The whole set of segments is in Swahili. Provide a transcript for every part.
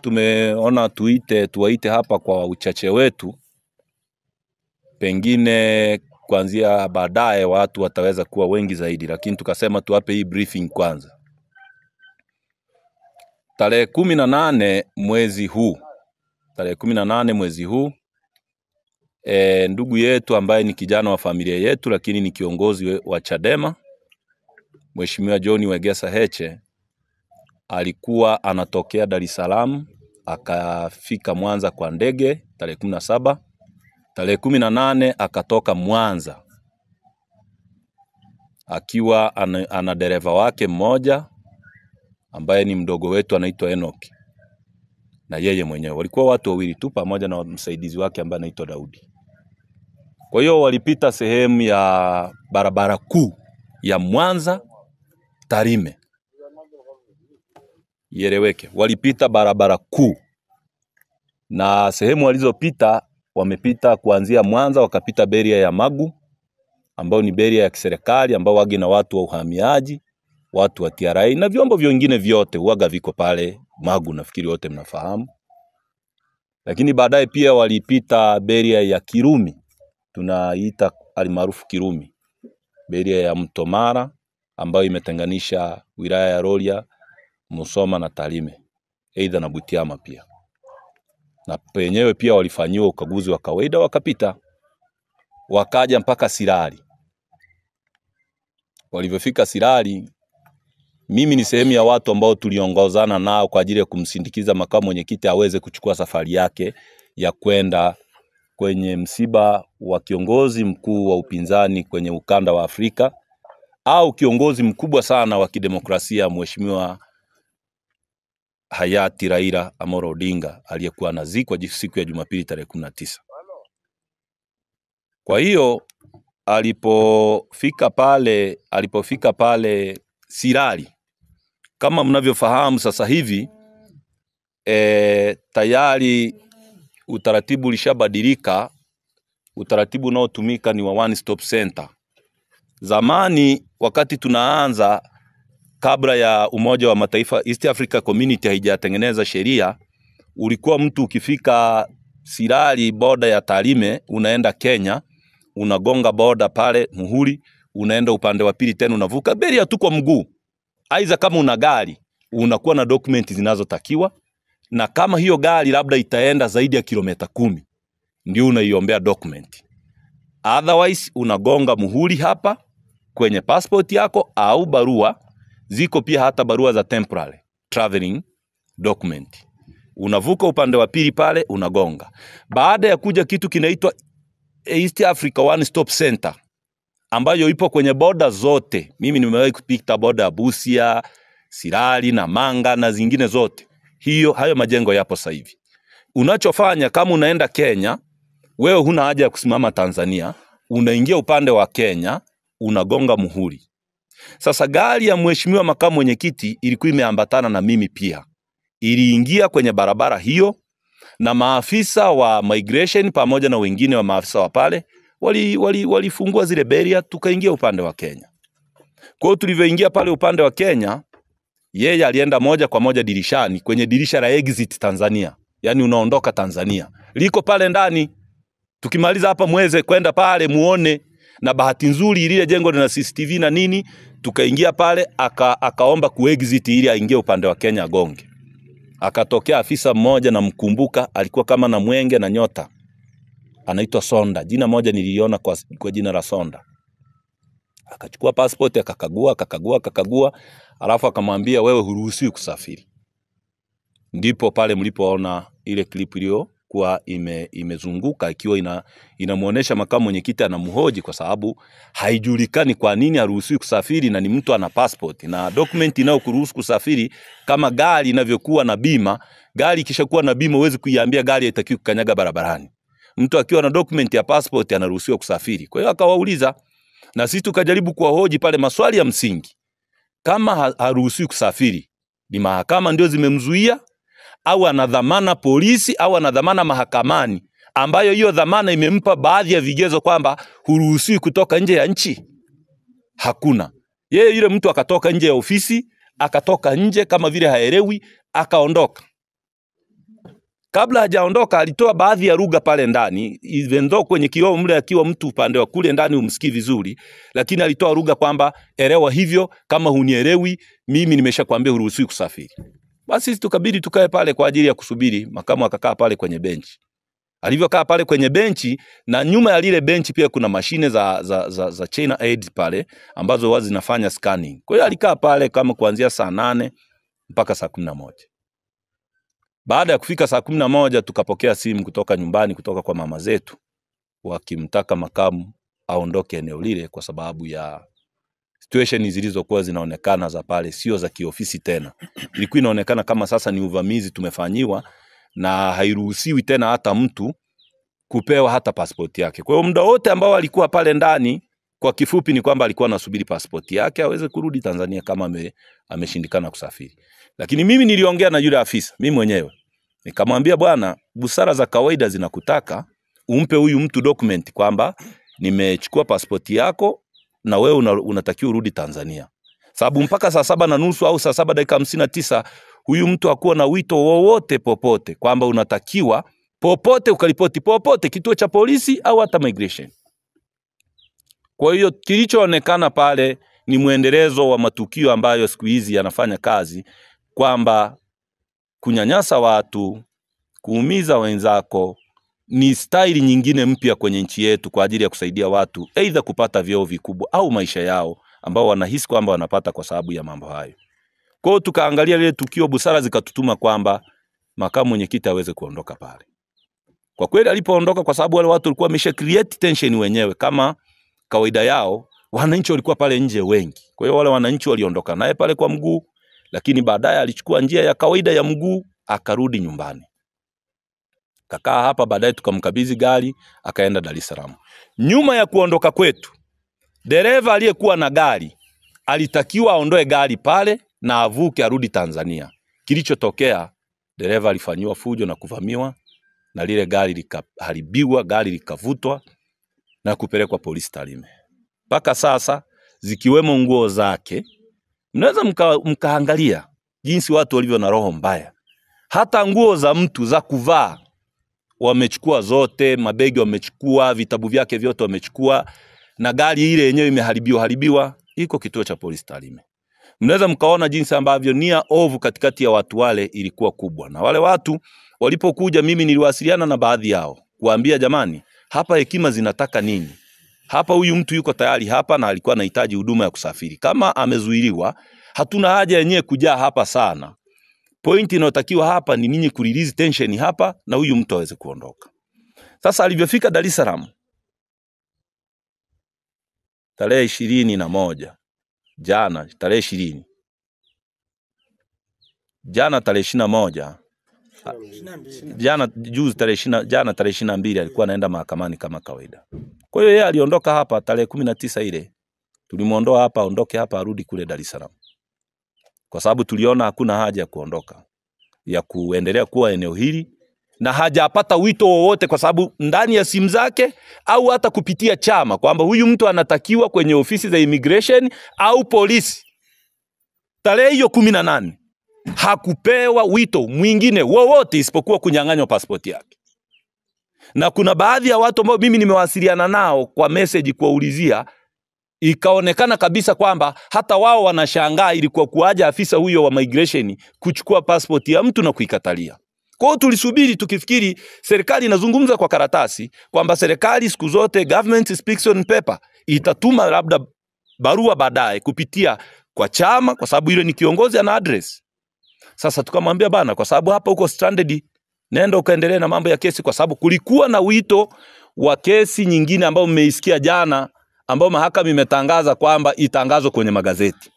tumeona tuwaite hapa kwa uchache wetu, pengine kuanzia baadaye watu wataweza kuwa wengi zaidi, lakini tukasema tuwape hii briefing kwanza. Tarehe 18 mwezi huu, ndugu yetu ambaye ni kijana wa familia yetu lakini ni kiongozi wa Chadema, Mheshimiwa John Wegesa Heche, alikuwa anatokea Dar es Salaam akafika Mwanza kwa ndege tarehe 17. Tarehe 18 akatoka Mwanza akiwa ana dereva wake mmoja ambaye ni mdogo wetu anaitwa Enoch, na yeye mwenyewe. Walikuwa watu wawili tu pamoja na msaidizi wake ambaye anaitwa Daudi. Kwa hiyo walipita sehemu ya barabara kuu ya Mwanza Tarime. Ieleweke, walipita barabara kuu, na sehemu walizopita wamepita kuanzia Mwanza wakapita beria ya Magu, ambao ni beria ya kiserikali ambao wagi na watu wa uhamiaji, watu wa TRA na vyombo vingine vyote huaga viko pale Magu, nafikiri wote mnafahamu. Lakini baadaye pia walipita beria ya Kirumi, tunaita alimaarufu Kirumi, beria ya Mto Mara ambayo imetenganisha wilaya ya Rorya, Musoma na Tarime, aidha na Butiama pia. Na penyewe pia walifanyiwa ukaguzi wa kawaida wakapita, wakaja mpaka Sirari. Walivyofika Sirari, mimi ni sehemu ya watu ambao tuliongozana nao kwa ajili ya kumsindikiza makamu mwenyekiti aweze kuchukua safari yake ya kwenda kwenye msiba wa kiongozi mkuu wa upinzani kwenye ukanda wa Afrika, au kiongozi mkubwa sana wa kidemokrasia, Mheshimiwa hayati Raila Amolo Odinga, aliyekuwa anazikwa siku ya Jumapili tarehe 19. Kwa hiyo alipofika pale Sirari, kama mnavyofahamu sasa hivi tayari utaratibu ulishabadilika. Utaratibu unaotumika ni wa one stop center. Zamani wakati tunaanza, kabla ya Umoja wa Mataifa, East Africa Community haijatengeneza sheria, ulikuwa mtu ukifika Sirari boda ya Tarime unaenda Kenya, unagonga boda pale muhuri, unaenda upande wa pili tena unavuka beria tu kwa mguu. Aiza kama una gari unakuwa na dokumenti zinazotakiwa, na kama hiyo gari labda itaenda zaidi ya kilomita 10 ndio unaiombea dokumenti. Otherwise unagonga muhuri hapa kwenye passport yako, au barua ziko pia, hata barua za temporary traveling document. Unavuka upande wa pili pale unagonga. Baada ya kuja kitu kinaitwa East Africa One Stop Center ambayo ipo kwenye boda zote. Mimi nimewahi kupita boda ya Busia, Sirari na Manga na zingine zote. Hayo majengo yapo sasa hivi. Unachofanya kama unaenda Kenya, wewe huna haja ya kusimama Tanzania, unaingia upande wa Kenya, unagonga muhuri. Sasa gari ya Mheshimiwa makamu mwenyekiti ilikuwa imeambatana na mimi pia. Iliingia kwenye barabara hiyo, na maafisa wa migration pamoja na wengine wa maafisa wa pale walifungua zile beria, tukaingia upande wa Kenya. Kwa hiyo tulivyoingia pale upande wa Kenya, yeye alienda moja kwa moja dirishani, kwenye dirisha la exit Tanzania. Yani unaondoka Tanzania, liko pale ndani. Tukimaliza hapa mweze kwenda pale muone, na bahati nzuri ile jengo lina CCTV na nini, tukaingia pale, akaomba kuexit ili aingie upande wa Kenya agonge. Akatokea afisa mmoja na mkumbuka, alikuwa kama na mwenge na nyota, anaitwa Sonda. Jina moja niliona kwa jina la Sonda. Akachukua passport, akakagua, alafu akamwambia, wewe huruhusiwi kusafiri. Ndipo pale mlipoona ile clip iliyo kwa imezunguka ikiwa inamuonesha makamu mwenyekiti anamhoji, kwa sababu haijulikani kwa nini haruhusiwi kusafiri na ni mtu ana passport na document inayokuruhusu kusafiri. Kama gari inavyokuwa na bima, gari ikishakuwa na bima huwezi kuiambia gari haitakiwi kukanyaga barabarani. Mtu akiwa na document ya passport anaruhusiwa kusafiri. Kwa hiyo akawauliza, na sisi tukajaribu kuwahoji pale maswali ya msingi. Kama haruhusiwi kusafiri, ni mahakama ndio zimemzuia, au ana dhamana polisi, au ana dhamana mahakamani, ambayo hiyo dhamana imempa baadhi ya vigezo kwamba huruhusiwi kutoka nje ya nchi? Hakuna. Yeye yule mtu akatoka nje ya ofisi, akatoka nje kama vile haelewi, akaondoka. kabla hajaondoka alitoa baadhi ya lugha pale ndani, even though kwenye kioo mle akiwa mtu upande wa kule ndani umsikii vizuri, lakini alitoa lugha kwamba elewa hivyo, kama hunielewi mimi nimeshakwambia huruhusiwi kusafiri. Basi tukabidi tukae pale kwa ajili ya kusubiri. Makamu akakaa pale kwenye benchi. Alivyokaa pale kwenye benchi, na nyuma ya lile benchi pia kuna mashine za China Aid pale ambazo wazi zinafanya scanning. Kwa hiyo alikaa pale kama kuanzia saa 8 mpaka saa 11. Baada ya kufika saa 11 tukapokea simu kutoka nyumbani, kutoka kwa mama zetu, wakimtaka makamu aondoke eneo lile kwa sababu ya situation zilizokuwa zinaonekana za pale sio za kiofisi tena. Ilikuwa inaonekana kama sasa ni uvamizi tumefanyiwa, na hairuhusiwi tena hata mtu kupewa hata pasipoti yake. Kwa hiyo muda wote ambao alikuwa pale ndani, kwa kifupi ni kwamba alikuwa anasubiri pasipoti yake aweze kurudi Tanzania kama ameshindikana kusafiri. Lakini mimi niliongea na yule afisa mimi mwenyewe. Nikamwambia, bwana, busara za kawaida zinakutaka umpe huyu mtu document kwamba nimechukua pasipoti yako na wewe unatakiwa urudi Tanzania. Sababu mpaka saa 7:30 au saa 7:59 huyu mtu hakuwa na wito wowote popote kwamba unatakiwa popote ukaripoti popote kituo cha polisi au hata migration. Kwa hiyo kilichoonekana pale ni muendelezo wa matukio ambayo siku hizi yanafanya kazi, kwamba kunyanyasa watu, kuumiza wenzako ni staili nyingine mpya kwenye nchi yetu kwa ajili ya kusaidia watu aidha kupata vyeo vikubwa au maisha yao ambao wanahisi kwamba wanapata kwa sababu ya mambo hayo. Kwa hiyo tukaangalia lile tukio, busara zikatutuma kwamba makamu mwenyekiti aweze kuondoka pale. Kwa kweli alipoondoka, kwa sababu wale watu walikuwa wamesha create tension wenyewe kama kawaida yao, wananchi walikuwa pale nje wengi. Kwa hiyo wale wananchi waliondoka naye pale kwa mguu, lakini baadaye alichukua njia ya kawaida ya mguu akarudi nyumbani. Kakaa hapa, baadaye tukamkabidhi gari akaenda Dar es Salaam. Nyuma ya kuondoka kwetu, dereva aliyekuwa na gari alitakiwa aondoe gari pale na avuke arudi Tanzania. Kilichotokea, dereva alifanywa fujo na kuvamiwa na lile gari likaharibiwa, gari likavutwa na kupelekwa polisi Tarime. Mpaka sasa zikiwemo nguo zake, mnaweza mkaangalia jinsi watu walivyo na roho mbaya. Hata nguo za mtu za kuvaa wamechukua zote, mabegi wamechukua, vitabu vyake vyote wamechukua, na gari ile yenyewe imeharibiwa, iko kituo cha polisi Tarime. Mnaweza mkaona jinsi ambavyo nia ovu katikati ya watu wale ilikuwa kubwa. Na wale watu walipokuja, mimi niliwasiliana na baadhi yao kuambia, jamani, hapa hekima zinataka nini? Hapa huyu mtu yuko tayari hapa na alikuwa anahitaji huduma ya kusafiri. Kama amezuiliwa, hatuna haja yenyewe kujaa hapa sana. Pointi inayotakiwa hapa ni ninyi kurelease tension hapa na huyu mtu aweze kuondoka. Sasa alivyofika Dar es Salaam tarehe 21, jana tarehe 20, jana tarehe 21, jana juzi tarehe 20, jana tarehe 22 alikuwa anaenda mahakamani kama kawaida. Kwa hiyo yeye aliondoka hapa tarehe 19 ile. Tulimuondoa hapa, aondoke hapa arudi kule Dar es Salaam. Kwa sababu tuliona hakuna haja ya kuondoka, ya kuendelea kuwa eneo hili, na hajapata wito wowote kwa sababu ndani ya simu zake au hata kupitia chama kwamba huyu mtu anatakiwa kwenye ofisi za immigration au polisi. Tarehe hiyo 18 hakupewa wito mwingine wowote isipokuwa kunyang'anywa pasipoti yake. Na kuna baadhi ya watu ambao mimi nimewasiliana nao kwa message kuwaulizia, ikaonekana kabisa kwamba hata wao wanashangaa ilikuwa kuaja afisa huyo wa migration kuchukua passport ya mtu na kuikatalia. Kwa hiyo tulisubiri tukifikiri serikali inazungumza kwa karatasi, kwamba serikali siku zote government speaks on paper, itatuma labda barua baadaye kupitia kwa chama kwa sababu ile ni kiongozi ana address. Sasa tukamwambia, bana, kwa sababu hapa uko stranded, nenda ukaendelee na mambo ya kesi, kwa sababu kulikuwa na wito wa kesi nyingine ambao mmeisikia jana, ambao mahakama imetangaza kwamba itangazwe kwenye magazeti.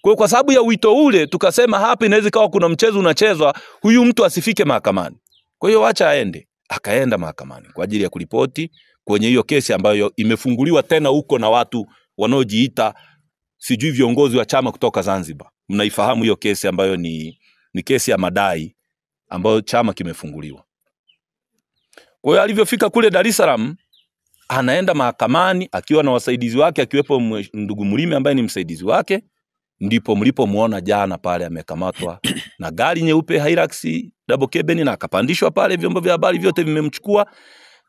Kwa sababu ya wito ule tukasema hapa inaweza kawa kuna mchezo unachezwa, huyu mtu asifike mahakamani. Kwa hiyo acha aende. Akaenda mahakamani kwa ajili ya kuripoti kwenye hiyo kesi ambayo imefunguliwa tena huko na watu wanaojiita sijui viongozi wa chama kutoka Zanzibar. Mnaifahamu hiyo kesi ambayo ni kesi ya madai ambayo chama kimefunguliwa. Kwa hiyo alivyofika kule Dar es Salaam, anaenda mahakamani akiwa na wasaidizi wake, akiwepo ndugu Mlime ambaye ni msaidizi wake, ndipo mlipomuona jana pale amekamatwa na gari nyeupe Hilux double cabin na akapandishwa pale, vyombo vya habari vyote vimemchukua,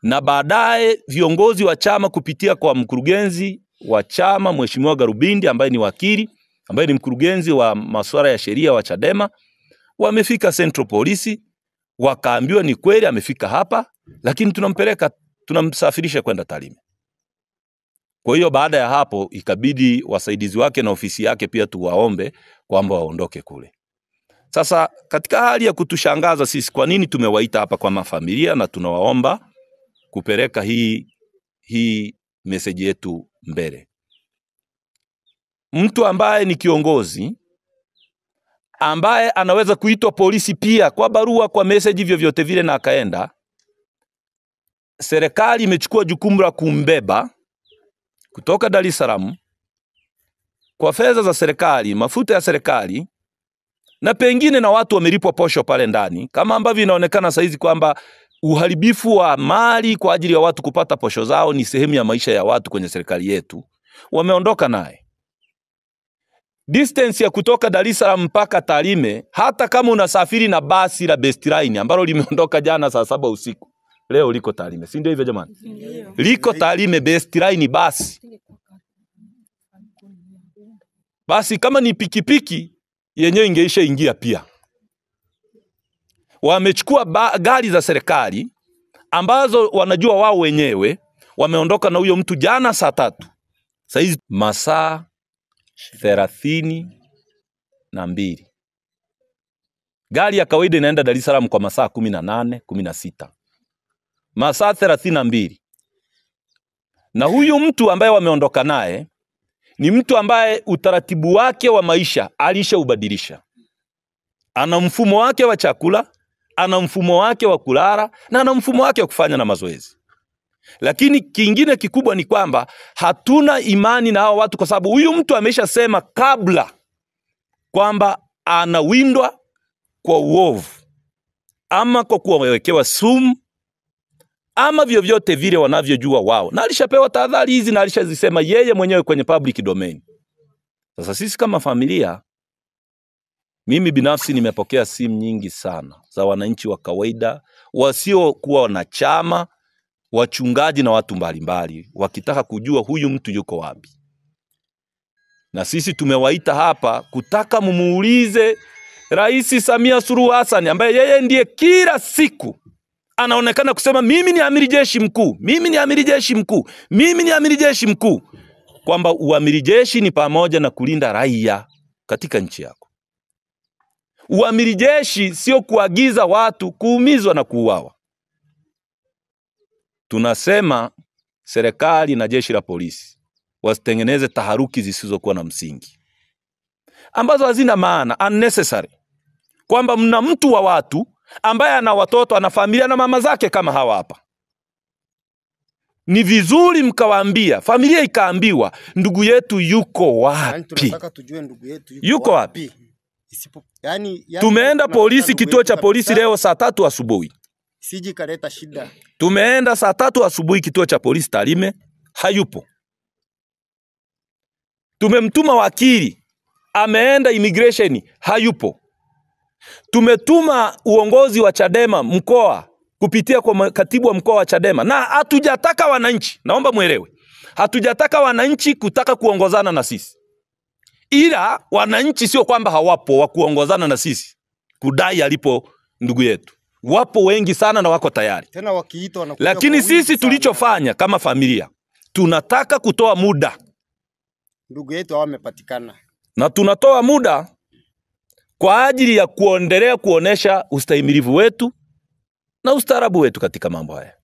na baadaye viongozi wa chama kupitia kwa mkurugenzi wa chama Mheshimiwa Garubindi ambaye ni wakili, ambaye ni mkurugenzi wa masuala ya sheria wa Chadema, wamefika Central Police, wakaambiwa ni kweli amefika hapa, lakini tunamsafirisha kwenda Tarime. Kwa hiyo baada ya hapo ikabidi wasaidizi wake na ofisi yake pia tuwaombe kwamba waondoke kule. Sasa katika hali ya kutushangaza sisi, kwa nini tumewaita hapa kwa mafamilia na tunawaomba kupeleka hii message yetu mbele. Mtu ambaye ni kiongozi, ambaye anaweza kuitwa polisi pia kwa barua, kwa message vyovyote vile na akaenda, serikali imechukua jukumu la kumbeba kutoka Dar es Salaam kwa fedha za serikali, mafuta ya serikali, na pengine na watu wamelipwa posho pale ndani, kama ambavyo inaonekana saizi kwamba uharibifu wa mali kwa ajili ya watu kupata posho zao ni sehemu ya maisha ya watu kwenye serikali yetu. Wameondoka naye. Distance ya kutoka Dar es Salaam mpaka Tarime, hata kama unasafiri na basi la Best Line ambalo limeondoka jana saa 7 usiku, leo liko Tarime. Si ndio hivyo jamani? Liko Tarime Best Line basi. Basi kama ni pikipiki yenyewe ingeisha ingia pia. Wamechukua gari za serikali ambazo wanajua wao wenyewe, wameondoka na huyo mtu jana saa 3. Saizi masaa 32. Gari ya kawaida inaenda Dar es Salaam kwa masaa 18, 16. Masaa 32. Na huyu mtu ambaye wameondoka naye ni mtu ambaye utaratibu wake wa maisha alishaubadilisha. Ana mfumo wake wa chakula, ana mfumo wake wa kulala, na ana mfumo wake wa kufanya na mazoezi. Lakini kingine kikubwa ni kwamba hatuna imani na hao watu, kwa sababu huyu mtu ameshasema kabla kwamba anawindwa kwa uovu, ama kwa kuwekewa sumu, ama vyovyote vile wanavyojua wao. Na alishapewa tahadhari hizi na alishazisema yeye mwenyewe kwenye public domain. Sasa sisi kama familia, mimi binafsi nimepokea simu nyingi sana za wananchi wa kawaida wasio kuwa na chama, wachungaji na watu mbalimbali wakitaka kujua huyu mtu yuko wapi. Na sisi tumewaita hapa kutaka mumuulize Rais Samia Suluhu Hassan, ambaye yeye ndiye kila siku anaonekana kusema mimi ni amiri jeshi mkuu, mimi ni amiri jeshi mkuu, mimi ni amiri jeshi mkuu, kwamba uamiri jeshi ni pamoja na kulinda raia katika nchi yako. Uamiri jeshi sio kuagiza watu kuumizwa na kuuawa. Tunasema serikali na jeshi la polisi wasitengeneze taharuki zisizokuwa na msingi, ambazo hazina maana, unnecessary. Kwamba mna mtu wa watu ambaye ana watoto, ana familia na mama zake kama hawa hapa. Ni vizuri mkawaambia, familia ikaambiwa ndugu yetu yuko wapi? Yani tunataka tujue ndugu yetu yuko wapi? Tumeenda polisi, kituo cha polisi leo saa 3 asubuhi. Siji kaleta shida. Tumeenda saa 3 asubuhi kituo cha polisi Tarime, hayupo. Tumemtuma wakili, ameenda immigration, hayupo. Tumetuma uongozi wa Chadema mkoa kupitia kwa katibu wa mkoa wa Chadema, na hatujataka wananchi, naomba muelewe, hatujataka wananchi kutaka kuongozana na sisi. Ila wananchi sio kwamba hawapo wa kuongozana na sisi kudai alipo ndugu yetu. Wapo wengi sana na wako tayari. Tena wakiita wanakuja. Lakini sisi tulichofanya kama familia, tunataka kutoa muda. Ndugu yetu wamepatikana. Na tunatoa muda kwa ajili ya kuendelea kuonesha ustahimilivu wetu na ustaarabu wetu katika mambo haya.